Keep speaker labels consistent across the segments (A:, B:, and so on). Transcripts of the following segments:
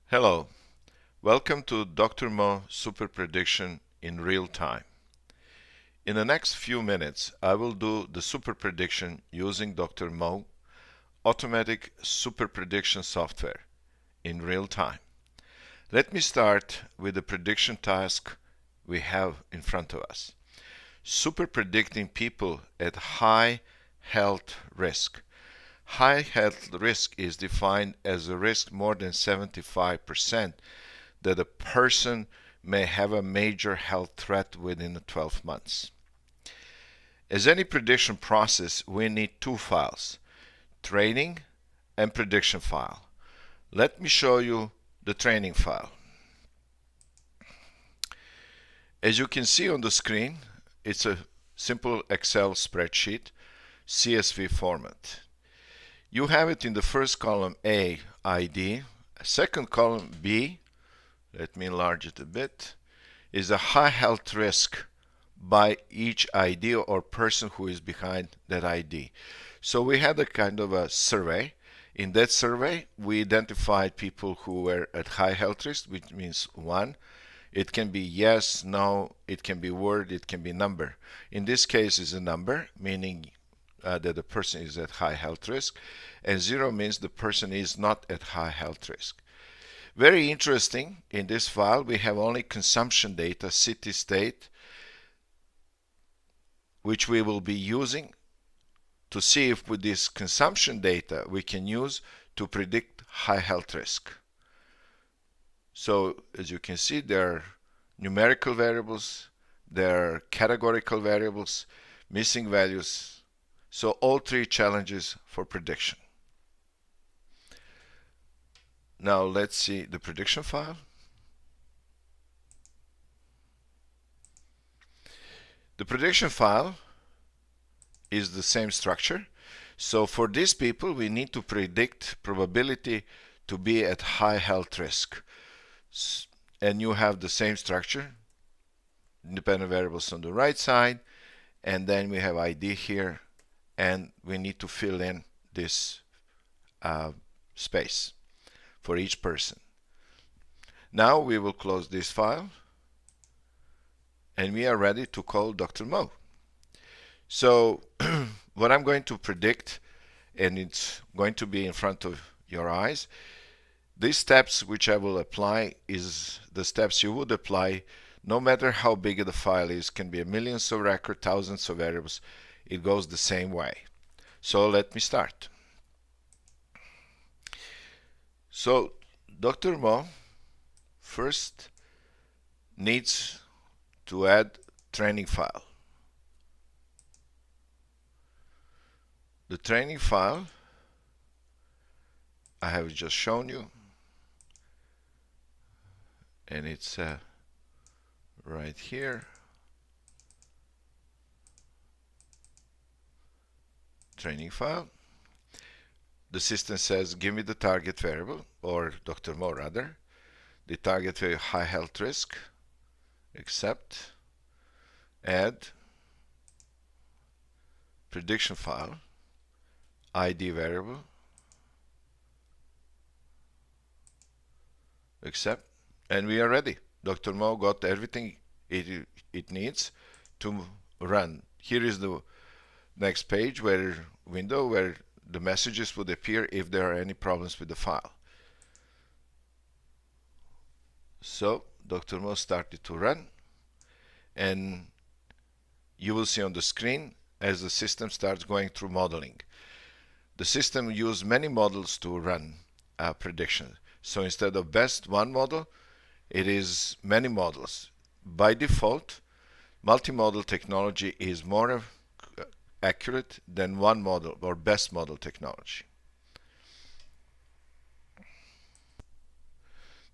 A: Hello, welcome to Dr. Mo Super Prediction in real time. In the next few minutes, I will do the super prediction using Dr. Mo automatic super prediction software in real time. Let me start with the prediction task we have in front of us. Super predicting people at high health risk. High health risk is defined as a risk more than 75% that a person may have a major health threat within 12 months. As any prediction process, we need two files, training and prediction file. Let me show you the training file. As you can see on the screen, it's a simple Excel spreadsheet, CSV format. You have it in the first column A, ID, second column B, let me enlarge it a bit, is a high health risk by each ID or person who is behind that ID. So we had a kind of a survey. In that survey, we identified people who were at high health risk, which means 1. It can be yes, no, it can be word, it can be number. In this case, it's a number, meaning that the person is at high health risk, and 0 means the person is not at high health risk. Very interesting, in this file, we have only consumption data, city, state, which we will be using to see if with this consumption data we can use to predict high health risk. So as you can see, there are numerical variables, there are categorical variables, missing values, so all three challenges for prediction. Now let's see the prediction file. The prediction file is the same structure. So for these people, we need to predict probability to be at high health risk. And you have the same structure, independent variables on the right side, and then we have ID here, and we need to fill in this space for each person. Now we will close this file, and we are ready to call Dr. Mo. So what I'm going to predict, and it's going to be in front of your eyes, these steps which I will apply is the steps you would apply no matter how big the file is. Can be millions of records, thousands of variables. It goes the same way. So let me start. So Dr. Mo first needs to add training file. The training file I have just shown you, and it's right here. Training file. The system says give me the target variable, or Dr. Mo rather, the target variable high health risk, accept, add, prediction file, ID variable, accept, and we are ready. Dr. Mo got everything it needs to run. Here is the next page window where the messages would appear if there are any problems with the file. So Dr. Mo started to run, and you will see on the screen as the system starts going through modeling. The system used many models to run prediction. So instead of best one model, it is many models. By default, multimodal technology is more accurate than one model or best model technology.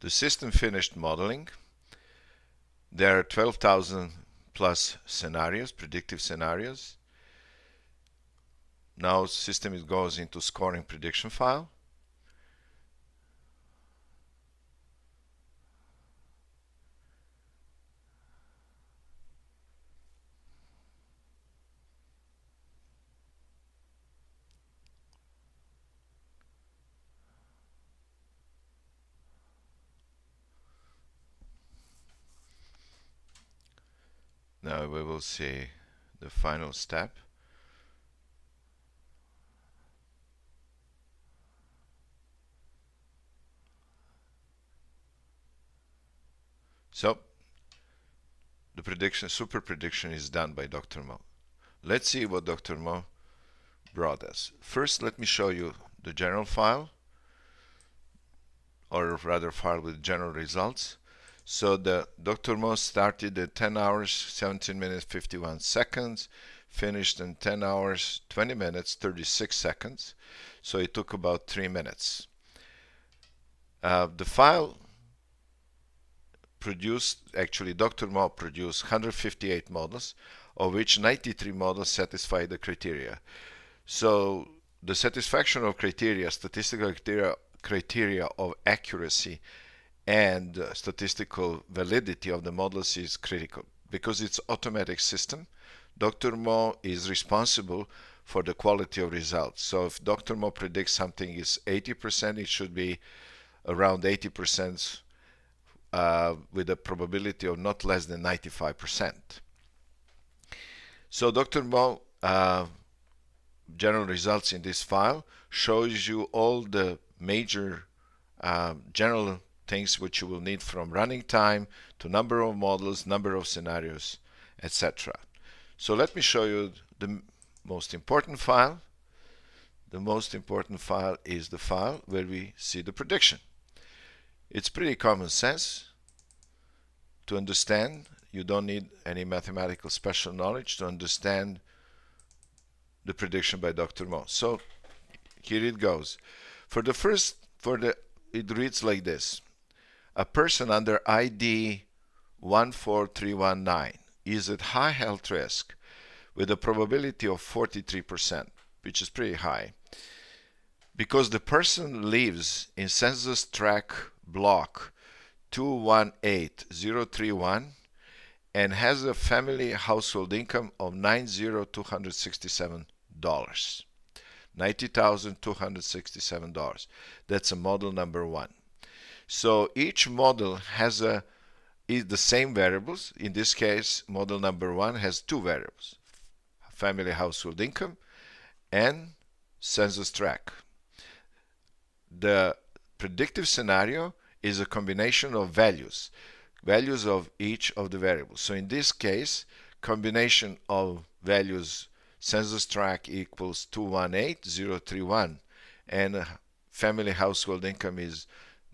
A: The system finished modeling. There are 12,000 plus scenarios, predictive scenarios. Now system goes into scoring prediction file. Now we will see the final step. So the prediction, super prediction, is done by Dr. Mo. Let's see what Dr. Mo brought us. First, let me show you the general file, or rather file with general results. So the Dr. Mo started at 10 hours, 17 minutes, 51 seconds, finished in 10 hours, 20 minutes, 36 seconds. So it took about 3 minutes. The file produced, actually Dr. Mo produced 158 models, of which 93 models satisfy the criteria. So the satisfaction of criteria, statistical criteria of accuracy and statistical validity of the models is critical because it's automatic system. Dr. Mo is responsible for the quality of results. So if Dr. Mo predicts something is 80%, it should be around 80% with a probability of not less than 95%. So Dr. Mo general results in this file shows you all the major general things which you will need, from running time to number of models, number of scenarios, etc. So let me show you the most important file. The most important file is the file where we see the prediction. It's pretty common sense to understand. You don't need any mathematical special knowledge to understand the prediction by Dr. Mo. So here it goes. It reads like this. A person under ID 14319 is at high health risk with a probability of 43%, which is pretty high, because the person lives in census tract block 218031 and has a family household income of $90,267. $90,267. That's a model number 1. So each model has the same variables. In this case, model number 1 has 2 variables: family household income and census tract. The predictive scenario is a combination of values of each of the variables. So in this case, combination of values, census tract equals 218031 and family household income is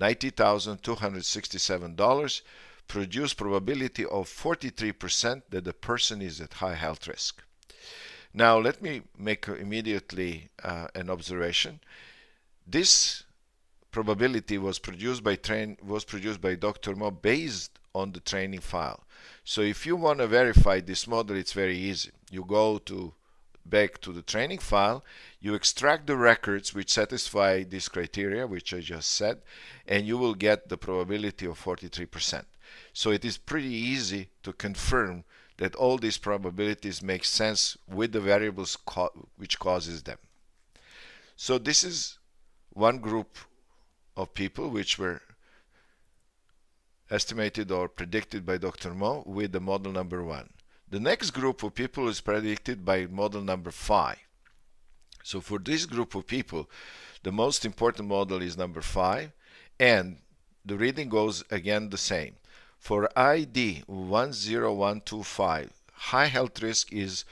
A: $90,267, produce probability of 43% that the person is at high health risk. Now let me make immediately an observation. This probability was produced by Dr. Mo based on the training file. So if you want to verify this model, it's very easy. You go back to the training file, you extract the records which satisfy this criteria, which I just said, and you will get the probability of 43%. So it is pretty easy to confirm that all these probabilities make sense with the variables which causes them. So this is one group of people which were estimated or predicted by Dr. Mo with the model number 1. The next group of people is predicted by model number 5. So for this group of people, the most important model is number 5, and the reading goes again the same. For ID 10125, high health risk is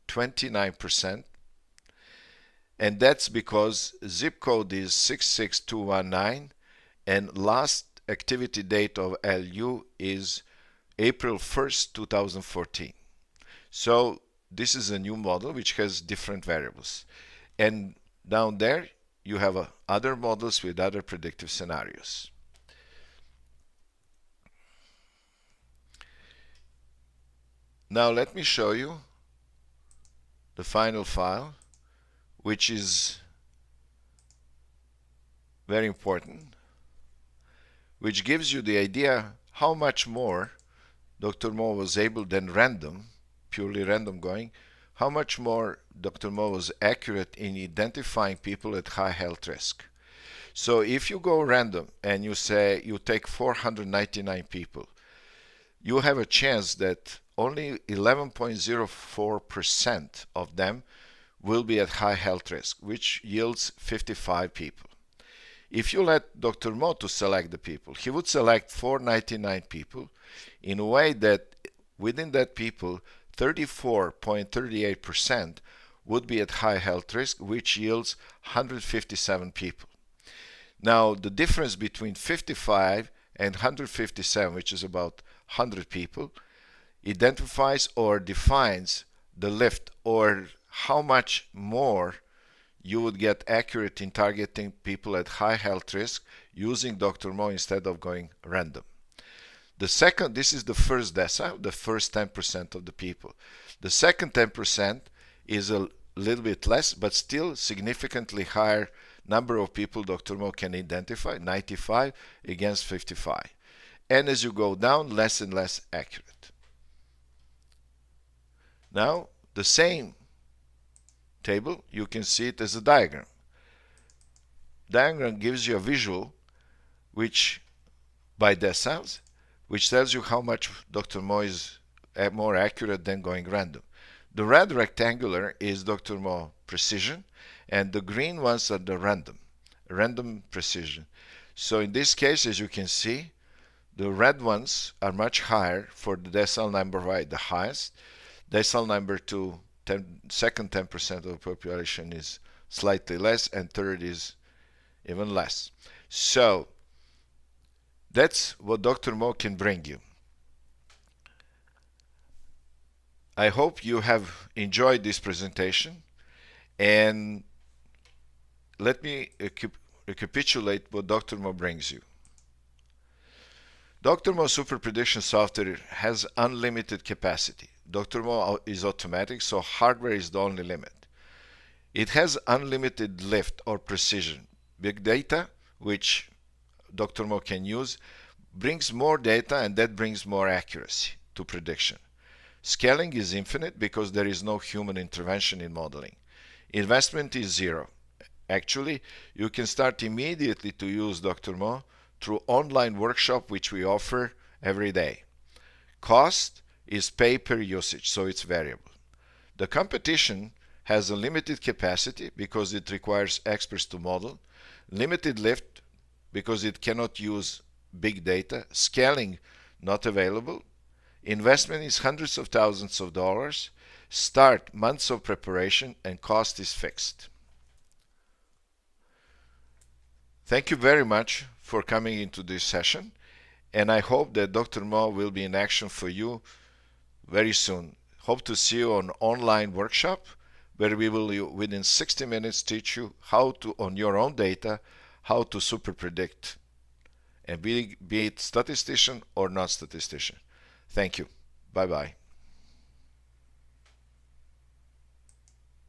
A: 29%, and that's because zip code is 66219 and last activity date of LU is April 1st, 2014. So this is a new model which has different variables. And down there you have other models with other predictive scenarios. Now let me show you the final file, which is very important, which gives you the idea how much more Dr. Mo was able than random, purely random going, how much more Dr. Mo was accurate in identifying people at high health risk. So if you go random and you say you take 499 people, you have a chance that only 11.04% of them will be at high health risk, which yields 55 people. If you let Dr. Mo to select the people, he would select 499 people in a way that within that people, 34.38% would be at high health risk, which yields 157 people. Now, the difference between 55 and 157, which is about 100 people, identifies or defines the lift, or how much more you would get accurate in targeting people at high health risk using Dr. Mo instead of going random. The second, this is the first decile, the first 10% of the people. The second 10% is a little bit less, but still significantly higher number of people Dr. Mo can identify, 95 against 55. And as you go down, less and less accurate. Now, the same table, you can see it as a diagram. Diagram gives you a visual which by deciles, which tells you how much Dr. Mo is more accurate than going random. The red rectangular is Dr. Mo precision, and the green ones are the random precision. So in this case, as you can see, the red ones are much higher for the decile number Y, the highest. Decile number 2, second 10% of the population is slightly less, and third is even less. So that's what Dr. Mo can bring you. I hope you have enjoyed this presentation, and let me recapitulate what Dr. Mo brings you. Dr. Mo Super Prediction software has unlimited capacity. Dr. Mo is automatic, so hardware is the only limit. It has unlimited lift or precision. Big data, which Dr. Mo can use, brings more data, and that brings more accuracy to prediction. Scaling is infinite because there is no human intervention in modeling. Investment is zero. Actually, you can start immediately to use Dr. Mo through online workshop which we offer every day. Cost is pay per usage, so it's variable. The competition has a limited capacity because it requires experts to model, limited lift because it cannot use big data, scaling not available, investment is hundreds of thousands of dollars, start months of preparation, and cost is fixed. Thank you very much for coming into this session, and I hope that Dr. Mo will be in action for you very soon. Hope to see you on online workshop where we will within 60 minutes teach you how to, on your own data, how to super predict, and be it statistician or not statistician. Thank you. Bye-bye.